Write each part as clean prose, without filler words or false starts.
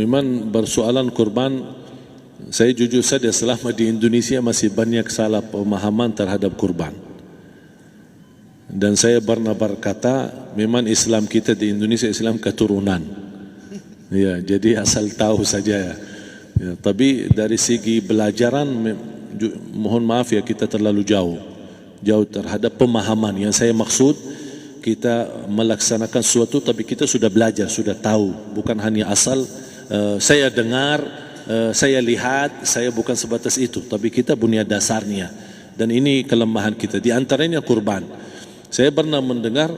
memang bersoalan kurban, saya jujur saja selama di Indonesia masih banyak salah pemahaman terhadap kurban. Dan saya pernah berkata, memang Islam kita di Indonesia Islam keturunan. Ya, jadi asal tahu saja ya. Ya, tapi dari segi belajaran, mohon maaf ya, kita terlalu jauh terhadap pemahaman. Yang saya maksud, kita melaksanakan sesuatu tapi kita sudah belajar, sudah tahu, bukan hanya asal saya dengar, saya lihat, saya bukan sebatas itu, tapi kita punya dasarnya. Dan ini kelemahan kita, di antaranya kurban. Saya pernah mendengar,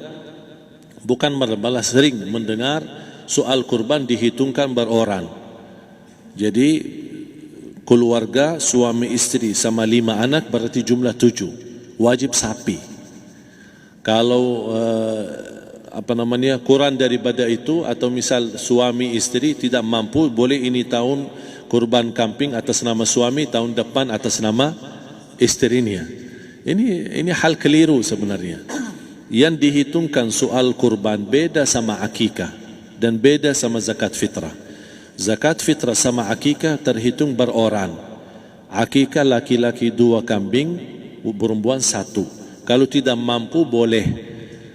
bukan malah sering mendengar soal kurban dihitungkan beroran. Jadi keluarga suami istri sama 5 anak berarti jumlah 7, wajib sapi. Kalau kurang daripada itu, atau misal suami istri tidak mampu, boleh ini tahun kurban kambing atas nama suami, tahun depan atas nama istrinya. Ini hal keliru sebenarnya. Yang dihitungkan soal kurban beda sama akikah dan beda sama zakat fitrah. Zakat fitrah sama akikah terhitung beroran. Akikah laki-laki 2 kambing, perempuan 1. Kalau tidak mampu boleh.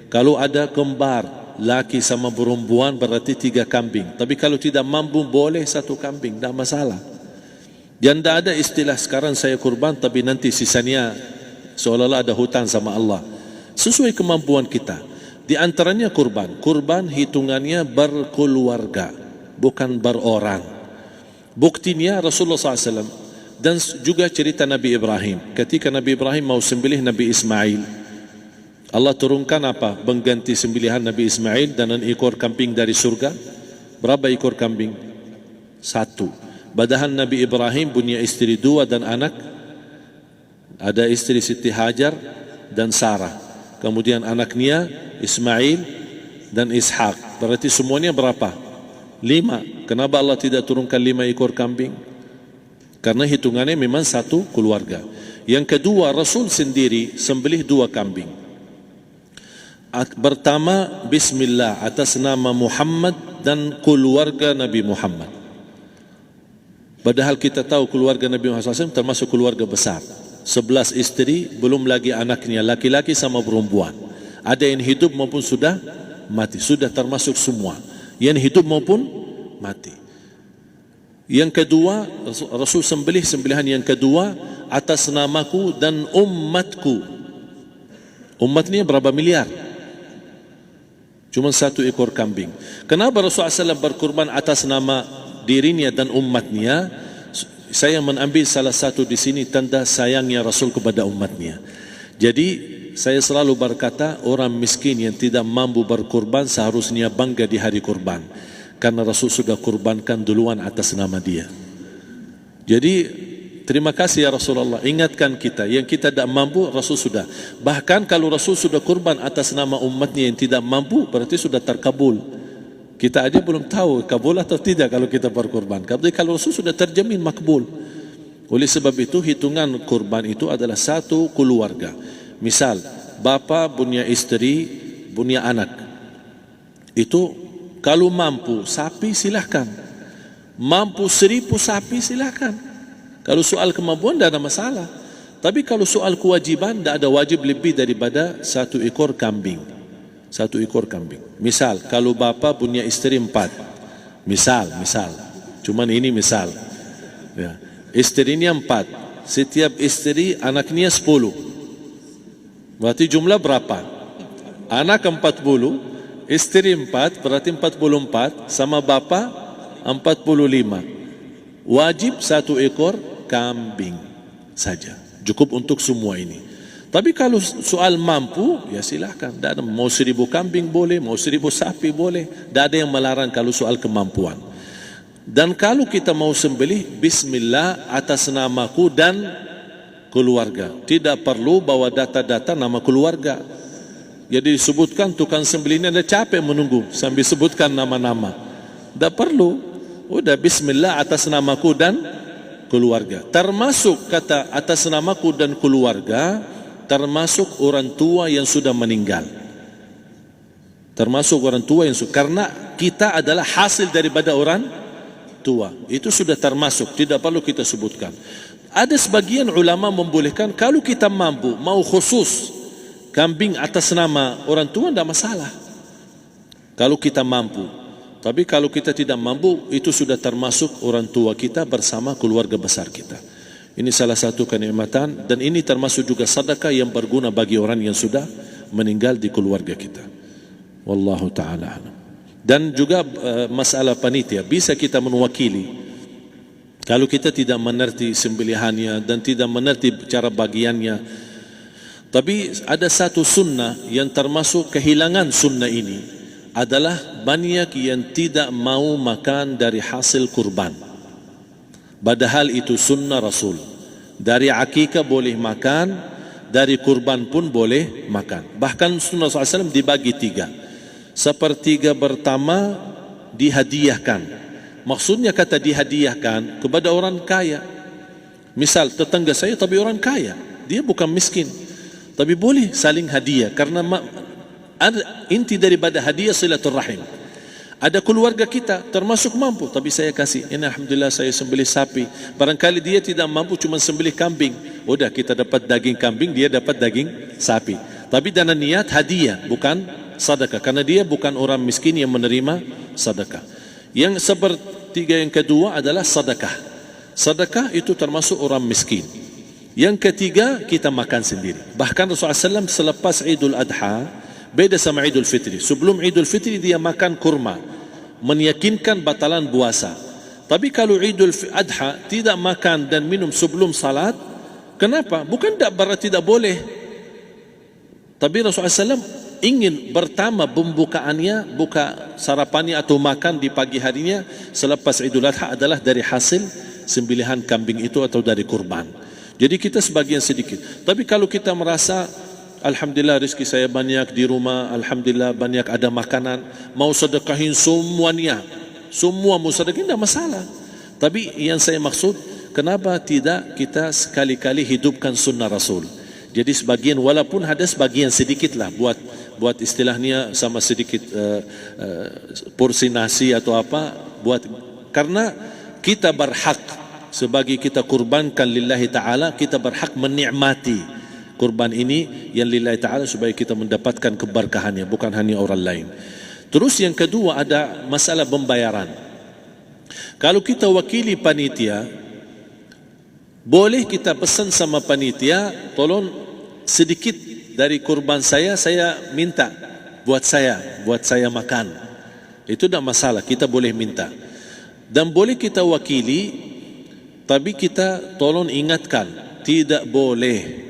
Kalau ada kembar laki sama perempuan berarti 3 kambing. Tapi kalau tidak mampu boleh 1 kambing, tidak masalah. Dan tidak ada istilah sekarang saya kurban tapi nanti sisanya seolah-olah ada hutang sama Allah. Sesuai kemampuan kita. Di antaranya kurban. Kurban hitungannya berkeluarga, bukan beroran. Buktinya Rasulullah SAW dan juga cerita Nabi Ibrahim. Ketika Nabi Ibrahim mau sembelih Nabi Ismail, Allah turunkan apa? Mengganti sembelihan Nabi Ismail dengan ekor kambing dari surga. Berapa ekor kambing? 1. Padahal Nabi Ibrahim punya istri 2 dan anak. Ada istri Siti Hajar dan Sarah. Kemudian anaknya Ismail dan Ishak. Berarti semuanya berapa? 5. Kenapa Allah tidak turunkan 5 ekor kambing? Karena hitungannya memang 1 keluarga. Yang kedua, Rasul sendiri sembelih 2 kambing. Pertama, Bismillah atas nama Muhammad dan keluarga Nabi Muhammad. Padahal kita tahu keluarga Nabi Muhammad SAW termasuk keluarga besar. 11 istri, belum lagi anaknya, laki-laki sama perempuan. Ada yang hidup maupun sudah mati, sudah termasuk semua. Yang hidup maupun mati. Yang kedua, Rasul sembelihan yang kedua atas namaku dan umatku. Umatnya berapa miliar? Cuma 1 ekor kambing. Kenapa Rasulullah SAW berkurban atas nama dirinya dan umatnya? Saya mengambil salah satu di sini tanda sayangnya Rasul kepada umatnya. Jadi saya selalu berkata, orang miskin yang tidak mampu berkurban seharusnya bangga di hari kurban, karena Rasul sudah kurbankan duluan atas nama dia. Jadi terima kasih ya Rasulullah, ingatkan kita. Yang kita tidak mampu, Rasul sudah. Bahkan kalau Rasul sudah kurban atas nama umatnya yang tidak mampu, berarti sudah terkabul. Kita aja belum tahu kabul atau tidak kalau kita berkurban. Tapi kalau Rasul sudah terjamin makbul. Oleh sebab itu hitungan kurban itu adalah 1 keluarga. Misal bapa punya istri, punya anak. Itu kalau mampu sapi silahkan. Mampu 1000 sapi silahkan. Kalau soal kemampuan tidak ada masalah. Tapi kalau soal kewajiban, tidak ada wajib lebih daripada 1 ekor kambing. 1 ekor kambing. Misal kalau bapa punya istri 4, misal, cuman ini misal ya. Istrinya 4, setiap istri anaknya 10, berarti jumlah berapa? Anak 40, istri 4, berarti 44, sama bapa 45. Wajib 1 ekor kambing saja, cukup untuk semua ini. Tapi kalau soal mampu, ya silahkan. Mau 1000 kambing boleh, mau 1000 sapi boleh. Tidak ada yang melarang kalau soal kemampuan. Dan kalau kita mau sembelih, Bismillah atas namaku dan keluarga. Tidak perlu bawa data-data nama keluarga. Jadi disebutkan tukang sembelihnya ada capek menunggu sambil sebutkan nama-nama. Tidak perlu. Udah Bismillah atas namaku dan keluarga. Termasuk kata atas namaku dan keluarga, termasuk orang tua yang sudah meninggal. Termasuk orang tua yang sudah, karena kita adalah hasil daripada orang tua. Itu sudah termasuk, tidak perlu kita sebutkan. Ada sebagian ulama membolehkan kalau kita mampu mau khusus kambing atas nama orang tua, tidak masalah kalau kita mampu. Tapi kalau kita tidak mampu, itu sudah termasuk orang tua kita bersama keluarga besar kita. Ini salah satu kenikmatan, dan ini termasuk juga sedekah yang berguna bagi orang yang sudah meninggal di keluarga kita. Wallahu ta'ala alam. Dan juga masalah panitia, bisa kita mewakili. Kalau kita tidak mengerti sembelihannya dan tidak mengerti cara bagiannya. Tapi ada satu sunnah yang termasuk kehilangan sunnah ini, adalah banyak yang tidak mau makan dari hasil kurban. Padahal itu sunnah Rasul. Dari akikah boleh makan, dari kurban pun boleh makan. Bahkan sunnah SAW dibagi 3. Sepertiga pertama dihadiahkan. Maksudnya kata dihadiahkan kepada orang kaya. Misal tetangga saya tapi orang kaya, dia bukan miskin, tapi boleh saling hadiah. Karena inti daripada hadiah silaturrahim. Ada keluarga kita termasuk mampu, tapi saya kasih, ini alhamdulillah saya sembelih sapi. Barangkali dia tidak mampu, cuma sembelih kambing. Udah, kita dapat daging kambing, dia dapat daging sapi. Tapi dengan niat hadiah, bukan sedekah, karena dia bukan orang miskin yang menerima sedekah. Yang sepertiga yang kedua adalah sedekah. Sedekah itu termasuk orang miskin. Yang ketiga, kita makan sendiri. Bahkan Rasulullah SAW selepas Idul Adha, beda sama Idul Fitri. Sebelum Idul Fitri dia makan kurma, meyakinkan batalan puasa. Tapi kalau Idul Adha tidak makan dan minum sebelum salat, kenapa? Bukan tak berarti tidak boleh. Tapi Rasulullah SAW ingin pertama pembukaannya, buka sarapannya atau makan di pagi harinya selepas Idul Adha adalah dari hasil sembelihan kambing itu atau dari kurban. Jadi kita sebagian sedikit. Tapi kalau kita merasa alhamdulillah rezeki saya banyak di rumah, alhamdulillah banyak ada makanan, mau sedekahin semuanya, semua mau sedekahin, tidak masalah. Tapi yang saya maksud, kenapa tidak kita sekali-kali hidupkan sunnah Rasul? Jadi sebagian, walaupun ada sebagian sedikit lah, buat istilahnya sama sedikit porsi nasi atau apa, karena kita berhak sebagai kita kurbankan lillahi ta'ala, kita berhak menikmati kurban ini yang lillahi ta'ala supaya kita mendapatkan keberkahannya, bukan hanya orang lain. Terus yang kedua ada masalah pembayaran. Kalau kita wakili panitia, boleh kita pesan sama panitia, tolong sedikit dari kurban saya minta buat saya makan. Itu tidak masalah, kita boleh minta. Dan boleh kita wakili, tapi kita tolong ingatkan, tidak boleh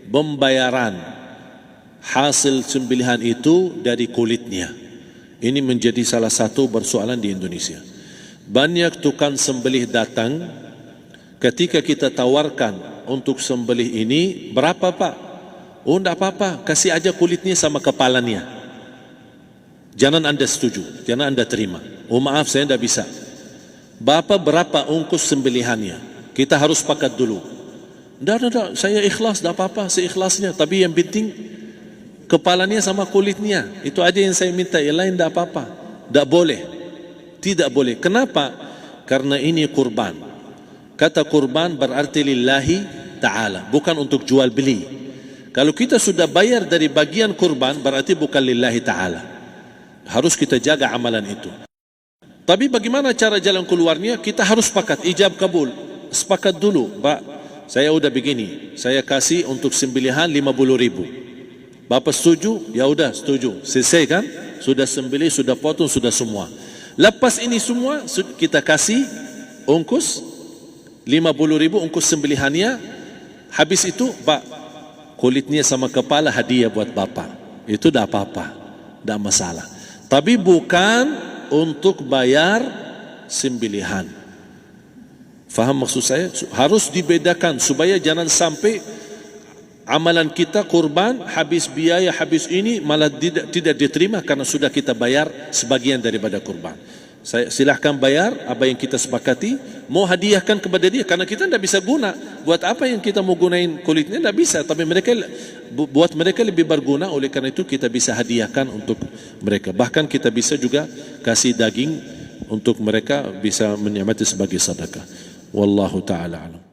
pembayaran hasil sembelihan itu dari kulitnya. Ini menjadi salah satu persoalan di Indonesia. Banyak tukang sembelih datang, ketika kita tawarkan untuk sembelih ini, berapa pak? Oh tidak apa-apa, kasih aja kulitnya sama kepalanya. Jangan anda setuju, jangan anda terima. Oh maaf saya tidak bisa. Bapak berapa ongkos sembelihannya? Kita harus sepakat dulu. Tidak, saya ikhlas, tidak apa-apa, seikhlasnya. Tapi yang penting kepalanya sama kulitnya. Itu aja yang saya minta, yang lain tidak apa-apa. Tidak boleh. Tidak boleh. Kenapa? Karena ini kurban. Kata kurban berarti lillahi ta'ala, bukan untuk jual beli. Kalau kita sudah bayar dari bagian kurban, berarti bukan lillahi ta'ala. Harus kita jaga amalan itu. Tapi bagaimana cara jalan keluarnya? Kita harus sepakat, ijab kabul. Sepakat dulu, Pak, saya udah begini, saya kasih untuk sembelihan 50.000. Bapak setuju? Ya udah setuju. Selesai kan? Sudah sembelih, sudah potong, sudah semua. Lepas ini semua kita kasih ongkos 50.000 ongkos sembelihannya. Habis itu, Pak, kulitnya sama kepala hadiah buat Bapak. Itu dah apa-apa, dah masalah. Tapi bukan untuk bayar sembelihan. Faham maksud saya? Harus dibedakan supaya jangan sampai amalan kita kurban habis biaya, habis ini malah tidak diterima karena sudah kita bayar sebagian daripada kurban. Saya silahkan bayar apa yang kita sepakati, mau hadiahkan kepada dia karena kita tidak bisa guna. Buat apa yang kita mau gunain kulitnya? Tidak bisa. Tapi mereka buat mereka lebih berguna, oleh karena itu kita bisa hadiahkan untuk mereka. Bahkan kita bisa juga kasih daging untuk mereka bisa menikmati sebagai sedekah. Wallahu taala alam.